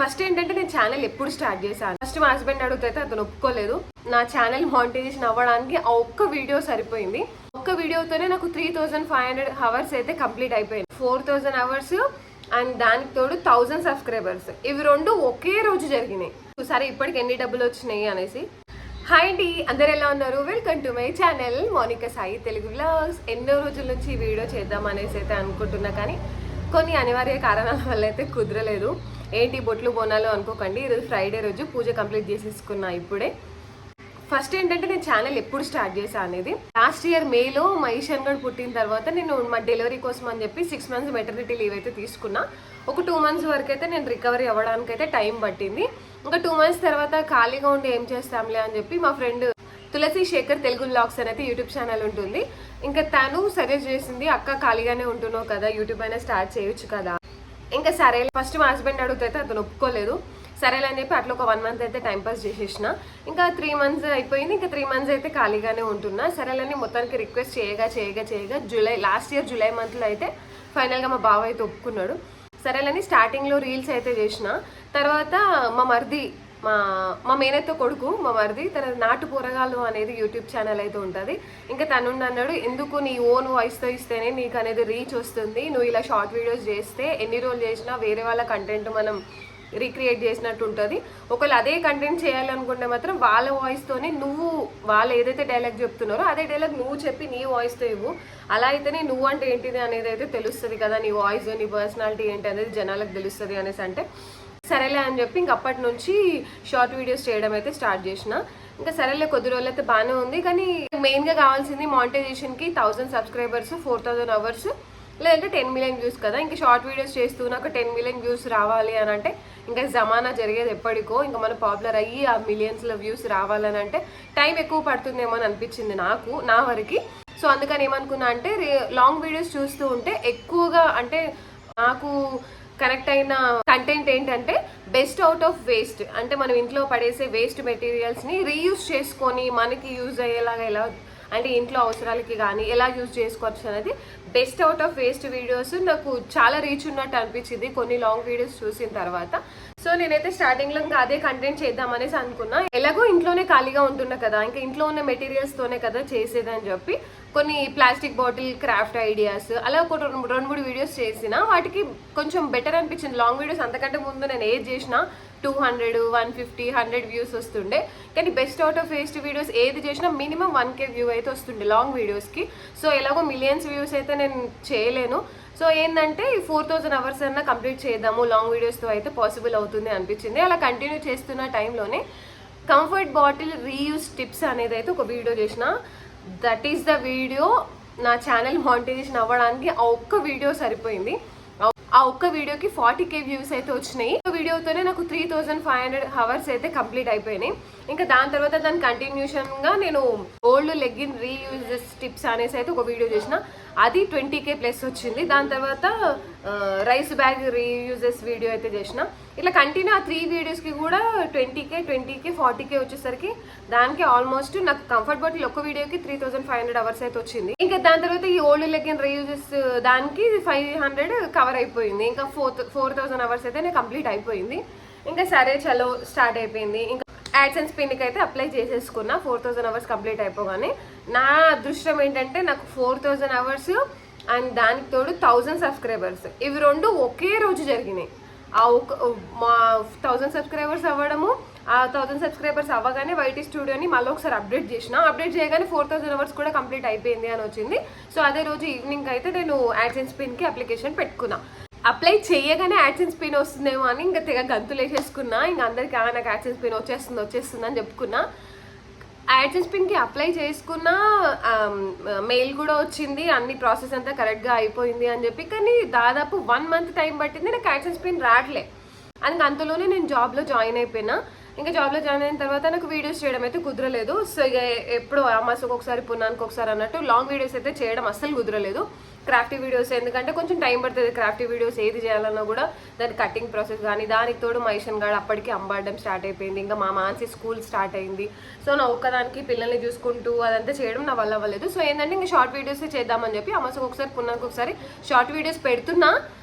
First ఏంటంటే నేను channel ఎప్పుడు స్టార్ట్ చేశాను, ఫస్ట్ మా హస్బెండ్ అడిగితే అతను ఒప్పుకోలేదు. నా ఛానల్ మానిటైజేషన్ అవ్వడానికి ఆ ఒక్క వీడియో సరిపోయింది. ఒక్క వీడియోతోనే నాకు 3500 అవర్స్ అయితే కంప్లీట్ అయిపోయింది. 4000 అవర్స్ అండ్ దానికి తోడు 1000 సబ్స్క్రైబర్స్. ఇవి రెండు ఒకే రోజు జరిగినాయి. సరే ఇప్పటికి ఎన్ని డబ్బులు వచ్చినాయి అనేసి. హాయ్ అండి, అందరు ఎలా ఉన్నారు? Welcome to my channel Monika Sai Telugu vlogs. ఎన్నో రోజుల నుంచి ఈ వీడియో చేద్దాం అనేసి అయితే అనుకుంటున్నా, కానీ కొన్ని అనివార్య కారణాల వల్ల అయితే కుదరలేదు. ఏంటి బొట్లు బోనాలు అనుకోకండి, ఈరోజు ఫ్రైడే రోజు పూజ కంప్లీట్ చేసేసుకున్నా ఇప్పుడే. ఫస్ట్ ఏంటంటే నేను ఛానల్ ఎప్పుడు స్టార్ట్ చేశాను అనేది, లాస్ట్ ఇయర్ మేలో మా ఈశాన్ గడ్ పుట్టిన తర్వాత నేను మా డెలివరీ కోసం అని చెప్పి 6 months మెటర్నిటీ లీవ్ అయితే తీసుకున్నా. ఒక 2 months వరకు అయితే నేను రికవరీ అవ్వడానికి అయితే టైం పట్టింది. ఇంకా 2 months తర్వాత ఖాళీగా ఉండి ఏం చేస్తాంలే అని చెప్పి మా ఫ్రెండ్ తులసి శేఖర్ తెలుగు వ్లాగ్స్ అనేది యూట్యూబ్ ఛానల్ ఉంటుంది. ఇంకా తను సజెస్ట్ చేసింది, అక్క ఖాళీగానే ఉంటున్నావు కదా, యూట్యూబ్ అయినా స్టార్ట్ చేయొచ్చు కదా. ఇంకా సరే ఫస్ట్ మా హస్బెండ్ అడిగితే అతను ఒప్పుకోలేదు. సరేలే అని చెప్పి అట్లా ఒక 1 month అయితే టైంపాస్ చేసేసిన. ఇంకా 3 months అయిపోయింది. ఇంకా 3 months అయితే ఖాళీగానే ఉంటున్నా. సరేలని మొత్తానికి రిక్వెస్ట్ చేయగా లాస్ట్ ఇయర్ జూలై మంత్లో అయితే ఫైనల్గా మా బావ అయితే ఒప్పుకున్నాడు. సరేలని స్టార్టింగ్లో రీల్స్ అయితే చేసిన. తర్వాత మా మరిది, మా మేనత్తో కొడుకు మా మరిది, తన నాటు పోరగాళ్ళు అనేది యూట్యూబ్ ఛానల్ అయితే ఉంటుంది. ఇంకా తను అన్నాడు, ఎందుకు నీ ఓన్ వాయిస్తో ఇస్తేనే నీకు అనేది రీచ్ వస్తుంది, నువ్వు ఇలా షార్ట్ వీడియోస్ చేస్తే ఎన్ని రోజులు చేసినా వేరే వాళ్ళ కంటెంట్ మనం రీక్రియేట్ చేసినట్టు ఉంటుంది. ఒకవేళ అదే కంటెంట్ చేయాలనుకుంటే మాత్రం వాళ్ళ వాయిస్తోనే నువ్వు వాళ్ళు ఏదైతే డైలాగ్ చెప్తున్నారో అదే డైలాగ్ నువ్వు చెప్పి నీ వాయిస్తో ఇవ్వు. అలా అయితేనే నువ్వు అంటే ఏంటిది అనేది అయితే తెలుస్తుంది కదా, నీ వాయిస్ నీ పర్సనాలిటీ ఏంటి అనేది జనాలకు తెలుస్తుంది అనేసి అంటే సరేలే అని చెప్పి ఇంక అప్పటి నుంచి షార్ట్ వీడియోస్ చేయడం అయితే స్టార్ట్ చేసిన. ఇంకా సరేలే కొద్ది రోజులు అయితే బాగానే ఉంది, కానీ మెయిన్గా కావాల్సింది మానిటైజేషన్కి 1000 సబ్స్క్రైబర్స్, 4000 అవర్స్, లేదంటే 10 million వ్యూస్ కదా. ఇంకా షార్ట్ వీడియోస్ చేస్తూ నాకు 10 million వ్యూస్ రావాలి అని అంటే ఇంకా జమానా జరిగేది ఎప్పటికో. ఇంకా మనం పాపులర్ అయ్యి ఆ మిలియన్స్లో వ్యూస్ రావాలని అంటే టైం ఎక్కువ పడుతుందేమో అని అనిపించింది నాకు, నా వరకు. సో అందుకని ఏమనుకున్నా అంటే లాంగ్ వీడియోస్ చూస్తూ ఉంటే ఎక్కువగా అంటే నాకు కనెక్ట్ అయిన కంటెంట్ ఏంటంటే బెస్ట్ అవుట్ ఆఫ్ వేస్ట్. అంటే మనం ఇంట్లో పడేసే వేస్ట్ మెటీరియల్స్ని రీయూజ్ చేసుకొని మనకి యూజ్ అయ్యేలాగా ఎలా అంటే ఇంట్లో అవసరాలకి కానీ ఎలా యూజ్ చేసుకోవచ్చు అనేది best out of waste videos నాకు చాలా రీచ్ ఉన్నట్టు అనిపించింది కొన్ని లాంగ్ వీడియోస్ చూసిన తర్వాత. సో నేనైతే స్టార్టింగ్లో ఇంకా అదే కంటెంట్ చేద్దాం అనేసి అనుకున్నా. ఎలాగో ఇంట్లోనే ఖాళీగా ఉంటున్నా కదా, ఇంకా ఇంట్లో ఉన్న మెటీరియల్స్తోనే కదా చేసేదని చెప్పి కొన్ని ప్లాస్టిక్ బాటిల్ క్రాఫ్ట్ ఐడియాస్ అలా ఒక 2-3 వీడియోస్ చేసిన. వాటికి కొంచెం బెటర్ అనిపించింది. లాంగ్ వీడియోస్ అంతకంటే ముందు నేను ఏది చేసినా 200, 150, 100 వ్యూస్ వస్తుండే, కానీ best out of waste videos ఏది చేసినా మినిమం 1K వ్యూ అయితే వస్తుండే లాంగ్ వీడియోస్కి. సో ఎలాగో మిలియన్స్ వ్యూస్ అయితే నేను చేయలేను. సో ఏంటంటే 4000 అవర్స్ అన్నా కంప్లీట్ చేద్దాము లాంగ్ వీడియోస్తో అయితే పాసిబుల్ అవుతుంది అనిపించింది. అలా కంటిన్యూ చేస్తున్న టైంలోనే కంఫర్ట్ బాటిల్ రీయూస్ టిప్స్ అనేది అయితే ఒక వీడియో చేసిన. దట్ ఈస్ ద వీడియో నా ఛానల్ మానిటైజేషన్ అవ్వడానికి ఆ ఒక్క వీడియో సరిపోయింది. ఆ ఒక్క వీడియోకి 40K వ్యూస్ అయితే వచ్చినాయి. వీడియోతోనే నాకు 3500 అవర్స్ అయితే కంప్లీట్ అయిపోయినాయి. ఇంకా దాని తర్వాత దాని కంటిన్యూషన్గా నేను ఓల్డ్ లెగ్గిన్ రీయూజెస్ టిప్స్ అనేసి అయితే ఒక వీడియో చేసిన. అది 20K ప్లస్ వచ్చింది. దాని తర్వాత రైస్ బ్యాగ్ రీయూజెస్ వీడియో అయితే చేసిన. ఇట్లా కంటిన్యూ ఆ 3 వీడియోస్కి కూడా 20K, 40K వచ్చేసరికి దానికి ఆల్మోస్ట్ నాకు కంఫర్ట్ బాటిల్ ఒక్క వీడియోకి 3500 అవర్స్ అయితే వచ్చింది. ఇంకా దాని తర్వాత ఈ ఓల్డ్ లెగ్గిన్ రీయూజెస్ దానికి 500 కవర్ అయిపోయింది. ఇంకా 4000 అవర్స్ అయితే నేను కంప్లీట్ అయిపోయింది. ఇంకా సరే చలో స్టార్ట్ అయిపోయింది. ఇంకా యాడ్సెన్స్ పిన్కి అయితే అప్లై చేసేసుకున్నా 4000 అవర్స్ కంప్లీట్ అయిపోగానే. నా అదృష్టం ఏంటంటే నాకు 4000 అవర్స్ అండ్ దానికి తోడు 1000 సబ్స్క్రైబర్స్, ఇవి రెండు ఒకే రోజు జరిగినాయి. మా 1000 సబ్స్క్రైబర్స్ అవ్వడము, ఆ 1000 సబ్స్క్రైబర్స్ అవ్వగానే వైటీ స్టూడియోని మళ్ళీ ఒకసారి అప్డేట్ చేసిన. అప్డేట్ చేయగానే 4000 అవర్స్ కూడా కంప్లీట్ అయిపోయింది అని వచ్చింది. సో అదే రోజు ఈవినింగ్ అయితే నేను యాడ్సెన్స్ పిన్కి అప్లికేషన్ పెట్టుకున్నా. అప్లై చేయగానే యాడ్సెన్స్ పిన్ వస్తుందేమో అని ఇంకా తెగ గంతులు వేసేసుకున్నా. ఇంకా అందరికీ నాకు యాడ్సెన్స్ పిన్ వచ్చేస్తుంది అని చెప్పుకున్నా. యాడ్సెన్స్ పిన్కి అప్లై చేసుకున్నా, మెయిల్ కూడా వచ్చింది, అన్ని ప్రాసెస్ అంతా కరెక్ట్గా అయిపోయింది అని చెప్పి. కానీ దాదాపు 1 month టైం పట్టింది నాకు యాడ్సెన్స్ పిన్ రావట్లే. అందుకు అంతలోనే నేను జాబ్లో జాయిన్ అయిపోయినా. ఇంకా జాబ్లో జాయిన్ అయిన తర్వాత నాకు వీడియోస్ చేయడం అయితే కుదరలేదు. సో ఇక ఎప్పుడు అమాసకు ఒకసారి పున్నానికి ఒకసారి అన్నట్టు లాంగ్ వీడియోస్ అయితే చేయడం అస్సలు కుదరలేదు. క్రాఫ్టీ వీడియోస్ ఎందుకంటే కొంచెం టైం పడుతుంది. క్రాఫ్టీ వీడియోస్ ఏది చేయాలన్నా కూడా దాని కటింగ్ ప్రాసెస్ కానీ, దానికి తోడు మైషన్ గాడు అప్పటికి అంబాడడం స్టార్ట్ అయిపోయింది. ఇంకా మా మాన్సి స్కూల్ స్టార్ట్ అయింది. సో నా ఒక్కదానికి పిల్లల్ని చూసుకుంటూ అదంతా చేయడం నా వల్ల అవ్వలేదు. సో ఏంటంటే ఇంకా షార్ట్ వీడియోస్ చేద్దామని చెప్పి అమాసకు ఒకసారి పున్నానికి ఒకసారి షార్ట్ వీడియోస్ పెడుతున్నా,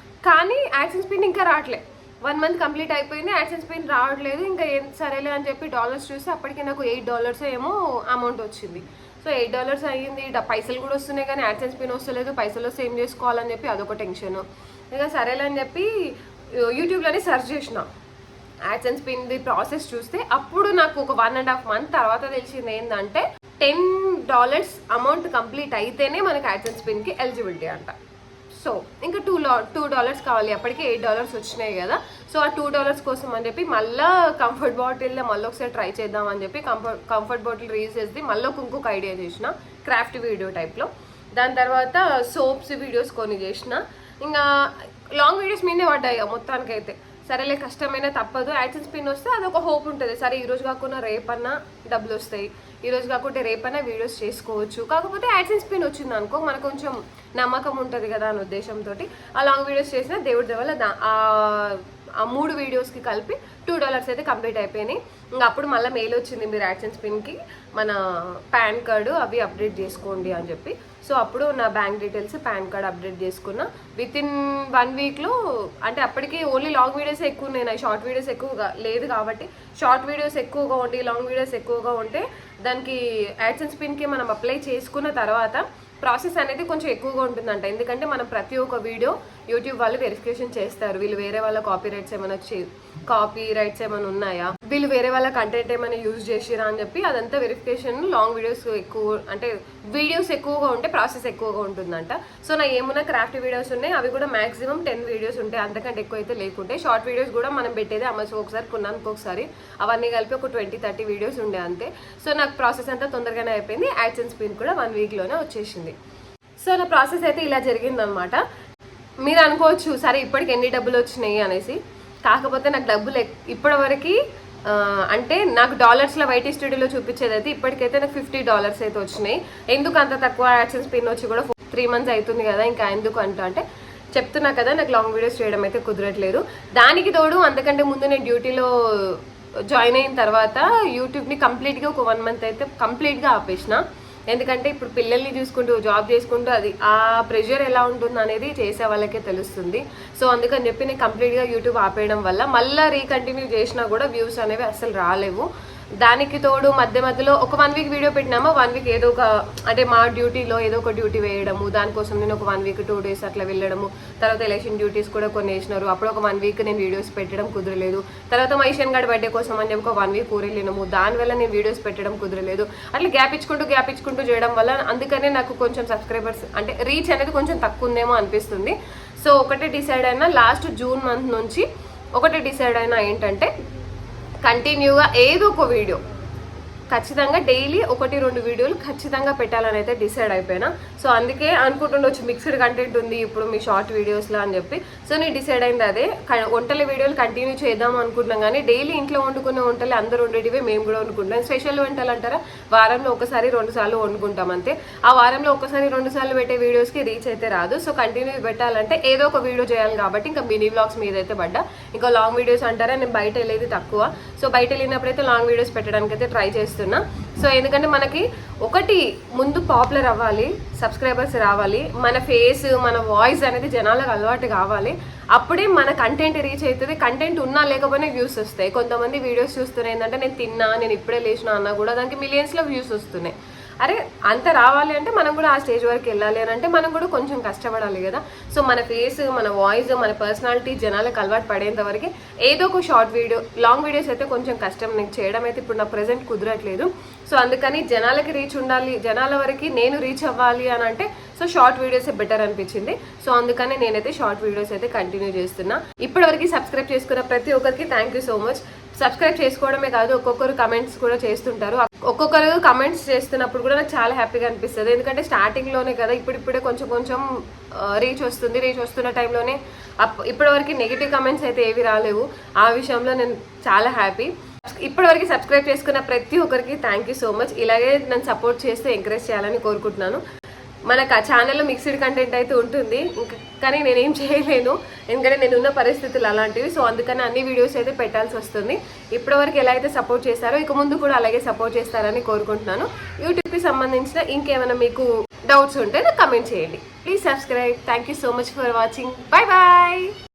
కానీ యాడ్సెన్స్ పిన్ ఇంకా రావట్లే. 1 మంత్ కంప్లీట్ అయిపోయింది, యాడ్సెన్స్ పిన్ రావట్లేదు. ఇంకా సరేలే అని చెప్పి డాలర్స్ చూస్తే అప్పటికి నాకు $8 ఏమో అమౌంట్ వచ్చింది. సో $8 అయ్యింది, పైసలు కూడా వస్తున్నాయి కానీ యాడ్సెన్స్ పిన్ వస్తలేదు. పైసలు వస్తే ఏం చేసుకోవాలని చెప్పి అదొక టెన్షన్. ఇక సరేలే అని చెప్పి యూట్యూబ్లోనే సెర్చ్ చేసిన యాడ్సెన్స్ పిన్ది ప్రాసెస్ చూస్తే అప్పుడు నాకు ఒక 1.5 మంత్ తర్వాత తెలిసింది ఏంటంటే $10 అమౌంట్ కంప్లీట్ అయితేనే మనకి యాడ్సెన్స్ పిన్కి ఎలిజిబిలిటీ అంట. సో ఇంకా $2 కావాలి. అప్పటికి $8 వచ్చినాయి కదా. సో ఆ $2 కోసం అని చెప్పి మళ్ళీ కంఫర్ట్ బాటిల్లో మళ్ళీ ఒకసారి ట్రై చేద్దాం అని చెప్పి కంఫర్ట్ బాటిల్ రీయూజ్ చేసి మళ్ళీ ఇంకొక ఐడియా చేసిన క్రాఫ్ట్ వీడియో టైప్లో. దాని తర్వాత సోప్స్ వీడియోస్ కొన్ని చేసిన. ఇంకా లాంగ్ వీడియోస్ మీదే పడ్డాయి మొత్తానికైతే. సరేలే కష్టమైన తప్పదు, యాడ్సెన్స్ పిన్ వస్తే అదొక హోప్ ఉంటుంది. సరే ఈరోజు కాకుండా రేపన్నా డబ్బులు వస్తాయి, ఈరోజు కాకుంటే రేపన్నా వీడియోస్ చేసుకోవచ్చు. కాకపోతే యాడ్సెన్స్ పిన్ వచ్చింది అనుకో మనకు కొంచెం నమ్మకం ఉంటుంది కదా అనే ఉద్దేశంతో ఆ లాంగ్ వీడియోస్ చేసిన దేవుడి దేవల్ల ఆ 3 వీడియోస్కి కలిపి $2 అయితే కంప్లీట్ అయిపోయినాయి. ఇంకా అప్పుడు మళ్ళీ మెయిల్ వచ్చింది, మీరు యాడ్సెన్స్ పిన్కి మన పాన్ కార్డు అవి అప్డేట్ చేసుకోండి అని చెప్పి. సో అప్పుడు నా bank details pan card update చేసుకున్నా. వితిన్ 1 వీక్లో, అంటే అప్పటికి ఓన్లీ లాంగ్ వీడియోస్ ఎక్కువ ఉన్నాయి, షార్ట్ వీడియోస్ ఎక్కువగా లేదు కాబట్టి షార్ట్ వీడియోస్ ఎక్కువగా ఉండి లాంగ్ వీడియోస్ ఎక్కువగా ఉంటే దానికి యాడ్సెన్స్ పిన్కి మనం అప్లై చేసుకున్న తర్వాత ప్రాసెస్ అనేది కొంచెం ఎక్కువగా ఉంటుందంట. ఎందుకంటే మనం ప్రతి ఒక్క వీడియో యూట్యూబ్ వాళ్ళు వెరిఫికేషన్ చేస్తారు. వీళ్ళు వేరే వాళ్ళ కాపీ రైట్స్ ఏమైనా ఉన్నాయా, వీళ్ళు వేరే వాళ్ళ కంటెంట్ ఏమైనా యూజ్ చేసిరా అని చెప్పి అదంతా వెరిఫికేషన్. లాంగ్ వీడియోస్ అంటే వీడియోస్ ఎక్కువగా ఉంటే ప్రాసెస్ ఎక్కువగా ఉంటుందంట. సో నా ఏమున్నా క్రాఫ్ట్ వీడియోస్ ఉన్నాయి, అవి కూడా మాక్సిమం 10 వీడియోస్ ఉంటాయి, అంతకంటే ఎక్కువ అయితే లేకుంటే. షార్ట్ వీడియోస్ కూడా మనం పెట్టేది అమ్మచ్చు ఒకసారి కొన్నానికి ఒకసారి, అవన్నీ కలిపి ఒక 20-30 వీడియోస్ ఉండే అంతే. సో నాకు ప్రాసెస్ అంతా తొందరగానే అయిపోయింది. యాడ్సెన్స్ పిన్ కూడా 1 వీక్లోనే వచ్చేసింది. సో నా ప్రాసెస్ అయితే ఇలా జరిగిందనమాట. మీరు అనుకోవచ్చు సరే ఇప్పటికి ఎన్ని డబ్బులు వచ్చినాయి అనేసి. కాకపోతే నాకు డబ్బులు ఇప్పటివరకు అంటే నాకు డాలర్స్లో వైటీ స్టూడియోలో చూపించేది అయితే ఇప్పటికైతే నాకు $50 అయితే వచ్చినాయి. ఎందుకు అంత తక్కువ? యాడ్సెన్స్ పిన్ వచ్చి కూడా 3 మంత్స్ అవుతుంది కదా, ఇంకా ఎందుకు అంటే చెప్తున్నా కదా నాకు లాంగ్ వీడియోస్ చేయడం అయితే కుదరట్లేదు. దానికి తోడు అంతకంటే ముందు నేను డ్యూటీలో జాయిన్ అయిన తర్వాత యూట్యూబ్ని కంప్లీట్గా ఒక 1 మంత్ అయితే కంప్లీట్గా ఆపేసిన. ఎందుకంటే ఇప్పుడు పిల్లల్ని చూసుకుంటూ జాబ్ చేసుకుంటూ అది ఆ ప్రెషర్ ఎలా ఉంటుంది అనేది చేసే వాళ్ళకే తెలుస్తుంది. సో అందుకని చెప్పి నేను కంప్లీట్గా యూట్యూబ్ ఆపేయడం వల్ల మళ్ళీ రీకంటిన్యూ చేసినా కూడా వ్యూస్ అనేవి అసలు రాలేవు. దానికి తోడు మధ్యలో ఒక 1 వీక్ వీడియో పెట్టినామా, 1 వీక్ ఏదో ఒక అంటే మా డ్యూటీలో ఏదో ఒక డ్యూటీ వేయడము, దానికోసం నేను ఒక 1 వీక్ 2 డేస్ అట్లా వెళ్ళడము. తర్వాత ఎలక్షన్ డ్యూటీస్ కూడా కొన్ని వేసినారు, అప్పుడు ఒక 1 వీక్ నేను వీడియోస్ పెట్టడం కుదరలేదు. తర్వాత మైషన్ గడ్ బర్త్డే కోసం అని చెప్పి ఒక 1 వీక్ ఊరెళ్ళినాము, దానివల్ల నేను వీడియోస్ పెట్టడం కుదరలేదు. అట్లా గ్యాప్ ఇచ్చుకుంటూ చేయడం వల్ల అందుకనే నాకు కొంచెం సబ్స్క్రైబర్స్ అంటే రీచ్ అనేది కొంచెం తక్కువ ఉందేమో అనిపిస్తుంది. సో ఒకటే డిసైడ్ అయినా లాస్ట్ జూన్ మంత్ నుంచి ఏంటంటే కంటిన్యూగా ఏదో ఒక వీడియో ఖచ్చితంగా డైలీ 1-2 వీడియోలు ఖచ్చితంగా పెట్టాలని అయితే డిసైడ్ అయిపోయినా. సో అందుకే అనుకుంటుండొచ్చు మిక్స్డ్ కంటెంట్ ఉంది ఇప్పుడు మీ షార్ట్ వీడియోస్లో అని చెప్పి. సో నేను డిసైడ్ అయింది అదే, వంటల వీడియోలు కంటిన్యూ చేద్దాం అనుకుంటున్నాం. కానీ డైలీ ఇంట్లో వండుకునే వంటలు అందరూ వండేటివే మేము కూడా వండుకుంటాం. స్పెషల్ వంటలు అంటారా, వారంలో 1-2 సార్లు వండుకుంటాం అంతే. ఆ వారంలో 1-2 సార్లు పెట్టే వీడియోస్కి రీచ్ అయితే రాదు. సో కంటిన్యూ పెట్టాలంటే ఏదో ఒక వీడియో చేయాలి కాబట్టి ఇంకా మినీ వ్లాగ్స్ మీద అయితే పడ్డా. ఇంకా లాంగ్ వీడియోస్ అంటారా, నేను బయట వెళ్ళేది తక్కువ. సో బయట వెళ్ళినప్పుడైతే లాంగ్ వీడియోస్ పెట్టడానికి అయితే ట్రై చేస్తాను. సో ఎందుకంటే మనకి ఒకటి ముందు పాపులర్ అవ్వాలి, సబ్స్క్రైబర్స్ రావాలి, మన ఫేస్ మన వాయిస్ అనేది జనాలకు అలవాటు కావాలి. అప్పుడే మన కంటెంట్ రీచ్ అవుతుంది. కంటెంట్ ఉన్నా లేకపోయినా వ్యూస్ వస్తాయి. కొంతమంది వీడియోస్ చూస్తున్నాయి ఏంటంటే నేను తిన్నా, నేను ఇప్పుడే లేచినా అన్నా కూడా దానికి మిలియన్స్లో వ్యూస్ వస్తున్నాయి. అరే అంత రావాలి అంటే మనం కూడా ఆ స్టేజ్ వరకు వెళ్ళాలి అని అంటే మనం కూడా కొంచెం కష్టపడాలి కదా. సో మన ఫేస్ మన వాయిస్ మన పర్సనాలిటీ జనాలకు అలవాటు పడేంత వరకు ఏదో ఒక షార్ట్ వీడియో, లాంగ్ వీడియోస్ అయితే కొంచెం కష్టం నాకు చేయడం అయితే ఇప్పుడు నా ప్రెజెంట్ కుదరట్లేదు. సో అందుకని జనాలకి రీచ్ ఉండాలి, జనాల వరకు నేను రీచ్ అవ్వాలి అని అంటే సో షార్ట్ వీడియోసే బెటర్ అనిపించింది. సో అందుకని నేనైతే షార్ట్ వీడియోస్ అయితే కంటిన్యూ చేస్తున్నా. ఇప్పటివరకు సబ్స్క్రైబ్ చేసుకున్న ప్రతి ఒక్కరికి thank you so much. Subscribe చేసుకోవడమే కాదు ఒక్కొక్కరు కమెంట్స్ కూడా చేస్తుంటారు. ఒక్కొక్కరు కమెంట్స్ చేస్తున్నప్పుడు కూడా నాకు చాలా హ్యాపీగా అనిపిస్తుంది. ఎందుకంటే స్టార్టింగ్లోనే కదా, ఇప్పుడిప్పుడే కొంచెం రీచ్ వస్తున్న టైంలోనే ఇప్పటివరకు నెగిటివ్ కమెంట్స్ అయితే ఏవి రాలేవు. ఆ విషయంలో నేను చాలా హ్యాపీ. ఇప్పటివరకు సబ్స్క్రైబ్ చేసుకున్న ప్రతి ఒక్కరికి థ్యాంక్ యూ సో మచ్. ఇలాగే నన్ను సపోర్ట్ చేస్తూ ఎంకరేజ్ చేయాలని కోరుకుంటున్నాను. మనకు ఆ ఛానల్లో మిక్స్డ్ కంటెంట్ అయితే ఉంటుంది, కానీ నేనేం చేయలేను ఎందుకంటే నేనున్న పరిస్థితులు అలాంటివి. సో అందుకని అన్ని వీడియోస్ అయితే పెట్టాల్సి వస్తుంది. ఇప్పటివరకు ఎలా అయితే సపోర్ట్ చేస్తారో ఇక ముందు కూడా అలాగే సపోర్ట్ చేస్తారని కోరుకుంటున్నాను. యూట్యూబ్కి సంబంధించిన ఇంకేమైనా మీకు డౌట్స్ ఉంటే నాకు కమెంట్ చేయండి. Please subscribe. Thank you so much for watching. Bye bye.